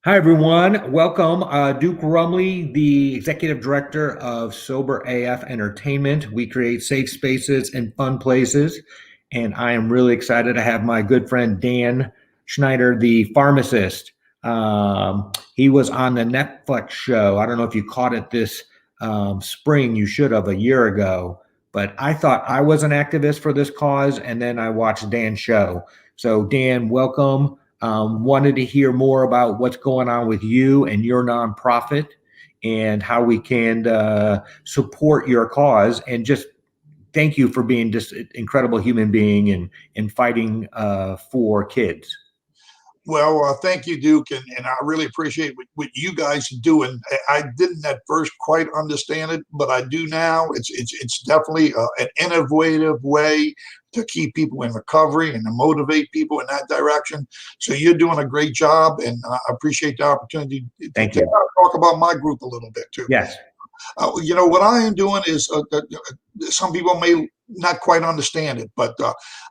Hi, everyone. Welcome. Duke Rumley, the Executive Director of Sober AF Entertainment. We create safe spaces and fun places. And I am really excited to have my good friend Dan Schneider, the pharmacist. He was on the Netflix show. I don't know if you caught it this spring. You should have a year ago. But I thought I was an activist for this cause, and then I watched Dan's show. So, Dan, welcome. Wanted to hear more about what's going on with you and your nonprofit and how we can support your cause. And just thank you for being just an incredible human being and fighting for kids. Well, thank you, Duke, and I really appreciate what you guys are doing. I didn't at first quite understand it, but I do now. It's definitely an innovative way to keep people in recovery and to motivate people in that direction. So you're doing a great job, and I appreciate the opportunity Thank to you. talk about my group a little bit too. Yes. What I am doing is some people may not quite understand it, but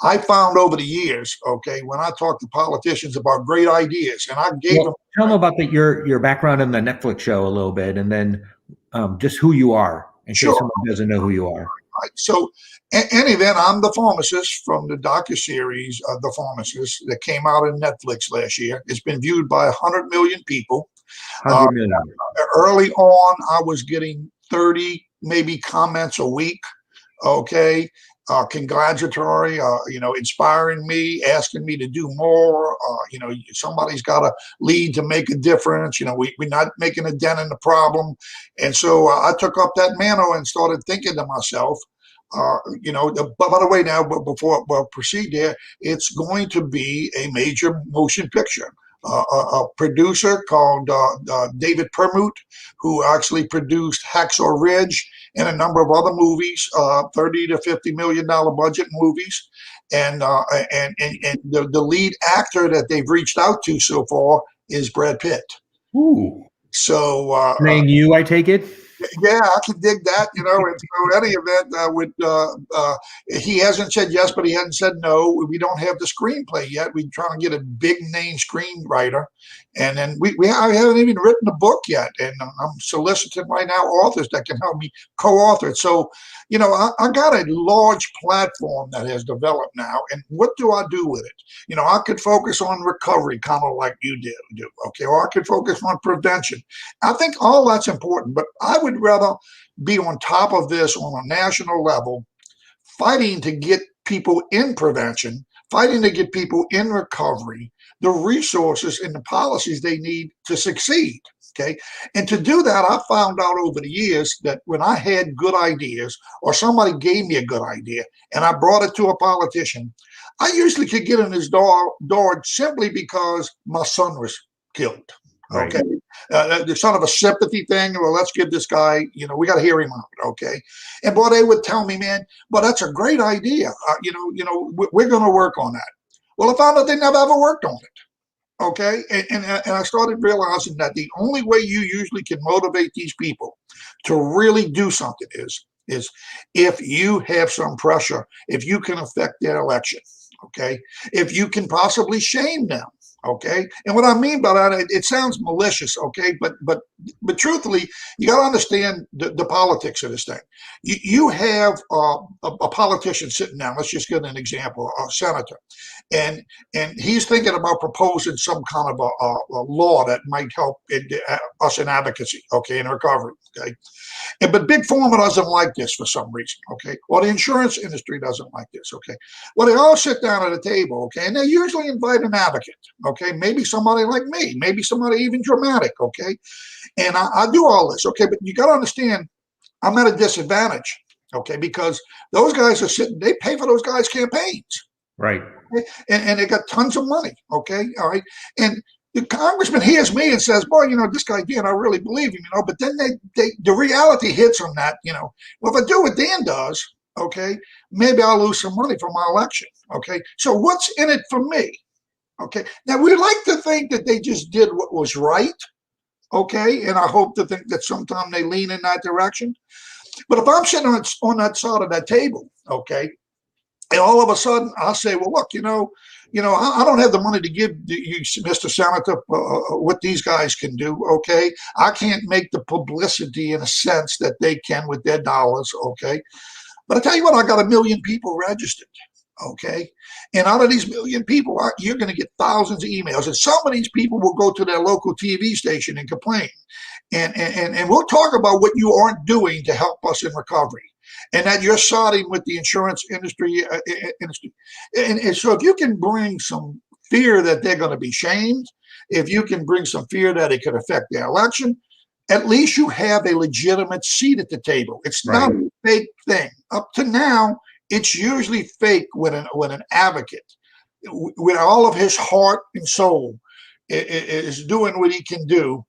I found over the years, okay, when I talk to politicians about great ideas, and I gave them. Well, tell them about your background in the Netflix show a little bit, and then just who you are, in case Sure. someone doesn't know who you are. Right. So, in any event, I'm the pharmacist from the docuseries The Pharmacist that came out on Netflix last year. It's been viewed by 100 million people. 100 million. Early on, I was getting 30 maybe comments a week. Okay. Congratulatory, inspiring me, asking me to do more. Somebody's got to lead to make a difference. We're not making a dent in the problem. And so I took up that mantle and started thinking to myself, but by the way, now, before I proceed there, it's going to be a major motion picture. A producer called David Permute, who actually produced Hacksaw Ridge and a number of other movies, $30 to $50 million budget movies, and the lead actor that they've reached out to so far is Brad Pitt. Ooh. So Playing you, I take it. yeah, I can dig that, And so, any event, he hasn't said yes, but he hasn't said no. We don't have the screenplay yet. We're trying to get a big name screenwriter, and then I haven't even written a book yet. And I'm soliciting right now authors that can help me co-author it. So, I got a large platform that has developed now, and what do I do with it? I could focus on recovery, kind of like you do, okay, or I could focus on prevention. I think all that's important, but I would rather be on top of this on a national level, fighting to get people in prevention, fighting to get people in recovery, the resources and the policies they need to succeed. Okay. And to do that, I found out over the years that when I had good ideas or somebody gave me a good idea and I brought it to a politician, I usually could get in his door simply because my son was killed. Right. Okay. There's sort of a sympathy thing. Well, let's give this guy, we got to hear him out. Okay. And boy, they would tell me, man, but that's a great idea. We're going to work on that. Well, I found out they never ever worked on it. Okay. And I started realizing that the only way you usually can motivate these people to really do something is if you have some pressure, if you can affect their election. Okay. If you can possibly shame them. Okay. And what I mean by that, it sounds malicious. Okay. But truthfully, you got to understand the politics of this thing. You have a politician sitting down. Let's just get an example, a senator. And he's thinking about proposing some kind of a law that might help us in advocacy, okay, in recovery, okay. But big pharma doesn't like this for some reason, okay, or the insurance industry doesn't like this, okay. Well, they all sit down at a table, okay, and they usually invite an advocate, okay, maybe somebody like me, maybe somebody even dramatic, okay, and I do all this, okay, but you got to understand, I'm at a disadvantage, okay, because those guys are sitting, they pay for those guys' campaigns. Right. And they got tons of money. Okay. All right. And the congressman hears me and says, boy, this guy Dan, I really believe him, but then the reality hits on that, well, if I do what Dan does, okay, maybe I'll lose some money for my election. Okay. So what's in it for me? Okay. Now we like to think that they just did what was right. Okay. And I hope to think that sometime they lean in that direction. But if I'm sitting on that side of that table, okay, and all of a sudden, I'll say, well, look, I don't have the money to give you, Mr. Senator, what these guys can do. Okay, I can't make the publicity in a sense that they can with their dollars. Okay, but I tell you what, I got 1 million people registered. Okay, and out of these 1 million people, you're going to get thousands of emails, and some of these people will go to their local TV station and complain, and we'll talk about what you aren't doing to help us in recovery, and that you're siding with the insurance industry. And so if you can bring some fear that they're going to be shamed, if you can bring some fear that it could affect their election, at least you have a legitimate seat at the table. It's not a fake thing. Up to now, it's usually fake when an advocate, with all of his heart and soul, is doing what he can do,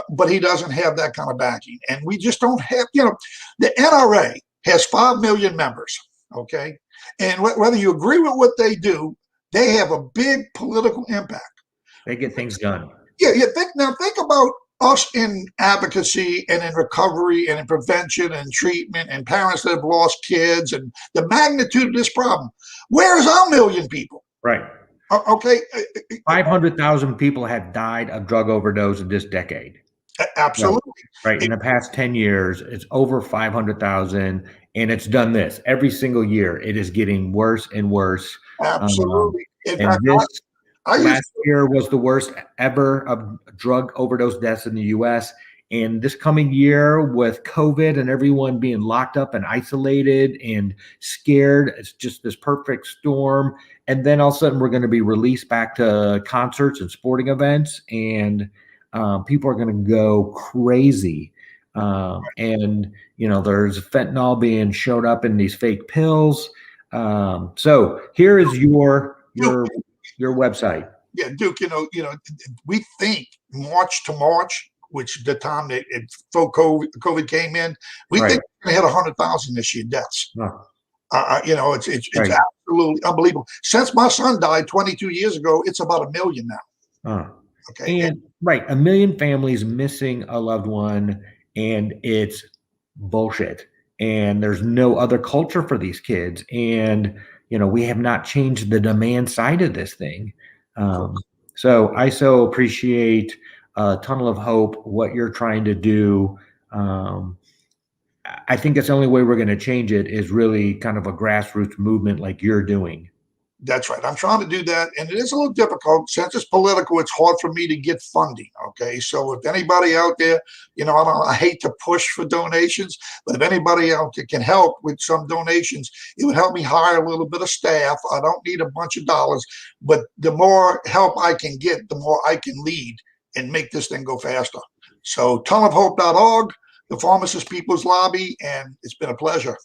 but he doesn't have that kind of backing. And we just don't have, the NRA has 5 million members, okay? And whether you agree with what they do, they have a big political impact. They get things done. Yeah. Think about us in advocacy and in recovery and in prevention and treatment and parents that have lost kids and the magnitude of this problem. Where's our 1 million people? Right. Okay. 500,000 people have died of drug overdose in this decade. Absolutely. Right. In the past 10 years, it's over 500,000, and it's done this every single year. It is getting worse and worse. Absolutely. In fact, this last year was the worst ever of drug overdose deaths in the U.S. And this coming year, with COVID and everyone being locked up and isolated and scared, it's just this perfect storm. And then all of a sudden, we're going to be released back to concerts and sporting events, and people are going to go crazy. And there's fentanyl being showed up in these fake pills. So here is your website. Yeah, Duke. We think March to March, which the time that COVID came in, we think we're going to hit 100,000 this year deaths. It's absolutely unbelievable. Since my son died 22 years ago, it's about 1 million now. Okay. And 1 million families missing a loved one, and it's bullshit. And there's no other culture for these kids. And, we have not changed the demand side of this thing. So I so appreciate Tunnel of Hope, what you're trying to do. I think that's the only way we're going to change it is really kind of a grassroots movement like you're doing. That's right. I'm trying to do that. And it is a little difficult. Since it's political, it's hard for me to get funding. Okay. So if anybody out there, I hate to push for donations, but if anybody out there can help with some donations, it would help me hire a little bit of staff. I don't need a bunch of dollars, but the more help I can get, the more I can lead and make this thing go faster. So tunnelofhope.org, the Pharmacist People's Lobby, and it's been a pleasure.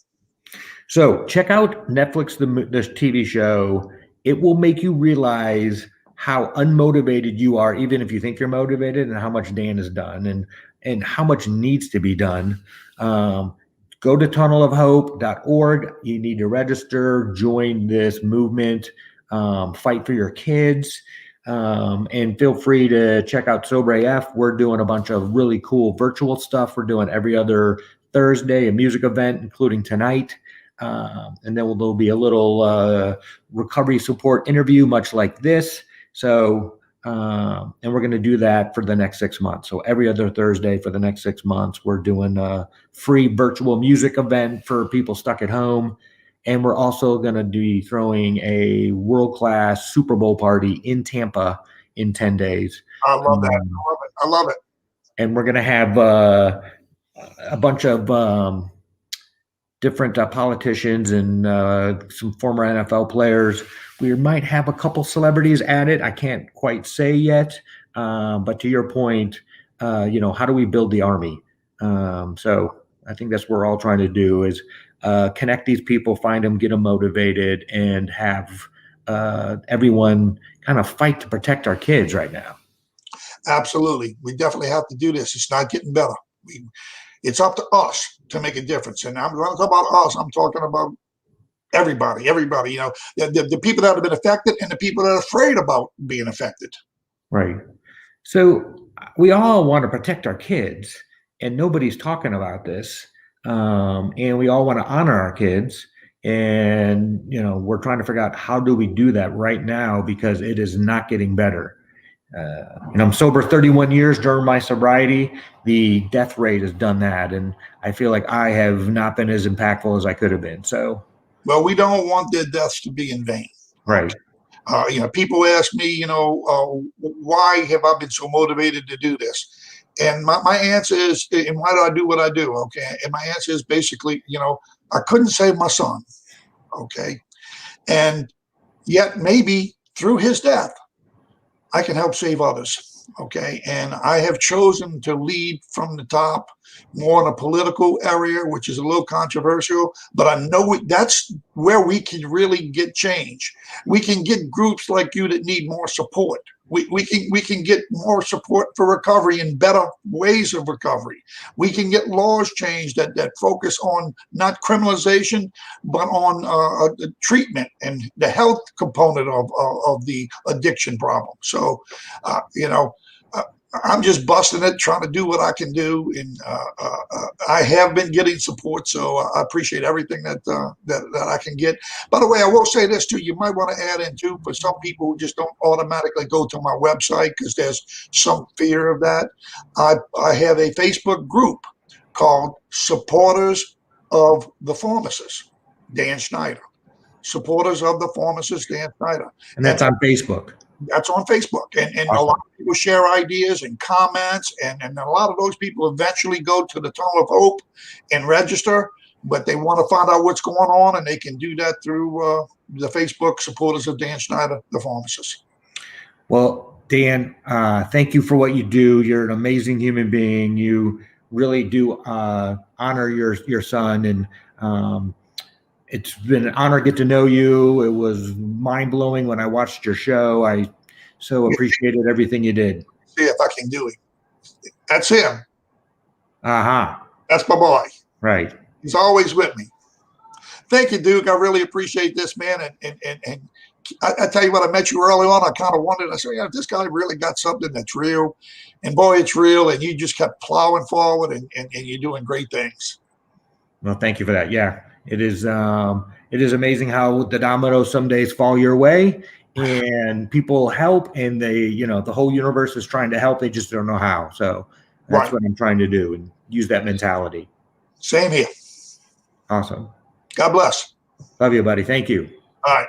So check out Netflix, this TV show. It will make you realize how unmotivated you are, even if you think you're motivated, and how much Dan has done and how much needs to be done. Go to tunnelofhope.org. You need to register, join this movement, fight for your kids, and feel free to check out Sober AF. We're doing a bunch of really cool virtual stuff. We're doing every other Thursday a music event, including tonight. And then there'll be a little recovery support interview, much like this. So, and we're going to do that for the next 6 months. So every other Thursday for the next 6 months, we're doing a free virtual music event for people stuck at home. And we're also going to be throwing a world-class Super Bowl party in Tampa in 10 days. I love that. I love it. And we're going to have a bunch of different politicians and some former NFL players. We might have a couple celebrities added. I can't quite say yet. But to your point, how do we build the army? So I think that's what we're all trying to do is connect these people, find them, get them motivated, and have everyone kind of fight to protect our kids right now. Absolutely. We definitely have to do this. It's not getting better. It's up to us to make a difference. And I'm going to talk about us. I'm talking about everybody, the people that have been affected and the people that are afraid about being affected. Right. So we all want to protect our kids, and nobody's talking about this. And we all want to honor our kids. And, we're trying to figure out how do we do that right now because it is not getting better. And I'm sober 31 years. During my sobriety, the death rate has done that. And I feel like I have not been as impactful as I could have been. So, well, we don't want their deaths to be in vain. right. People ask me, why have I been so motivated to do this? And my answer is, and why do I do what I do? Okay. And my answer is basically, I couldn't save my son. Okay. And yet maybe through his death, I can help save others. Okay. And I have chosen to lead from the top, more in a political area, which is a little controversial, but I know that's where we can really get change. We can get groups like you that need more support. We can get more support for recovery and better ways of recovery. We can get laws changed that focus on not criminalization, but on treatment and the health component of the addiction problem. So, I'm just busting it, trying to do what I can do, and I have been getting support, so I appreciate everything that I can get. By the way, I will say this too: you might want to add in too, for some people who just don't automatically go to my website because there's some fear of that. I have a Facebook group called Supporters of the Pharmacist, Dan Schneider. Supporters of the Pharmacist, Dan Schneider, And that's on Facebook. That's on Facebook, and Awesome. A lot of people share ideas and comments, and a lot of those people eventually go to the Tunnel of Hope and register, but they want to find out what's going on, and they can do that through the Facebook Supporters of Dan Schneider, the Pharmacist. Well, Dan, thank you for what you do. You're an amazing human being. You really do honor your son, and it's been an honor to get to know you. It was mind-blowing when I watched your show. I so appreciated everything you did. See if I can do it. That's him. Uh-huh. That's my boy. Right. He's always with me. Thank you, Duke. I really appreciate this, man. And I tell you what, I met you early on. I kind of wondered. I said, yeah, this guy really got something that's real. And boy, it's real. And you just kept plowing forward, and you're doing great things. Well, thank you for that. Yeah. It is amazing how the dominoes some days fall your way and people help, and the whole universe is trying to help. They just don't know how. So that's what I'm trying to do, and use that mentality. Same here. Awesome. God bless. Love you, buddy. Thank you. All right.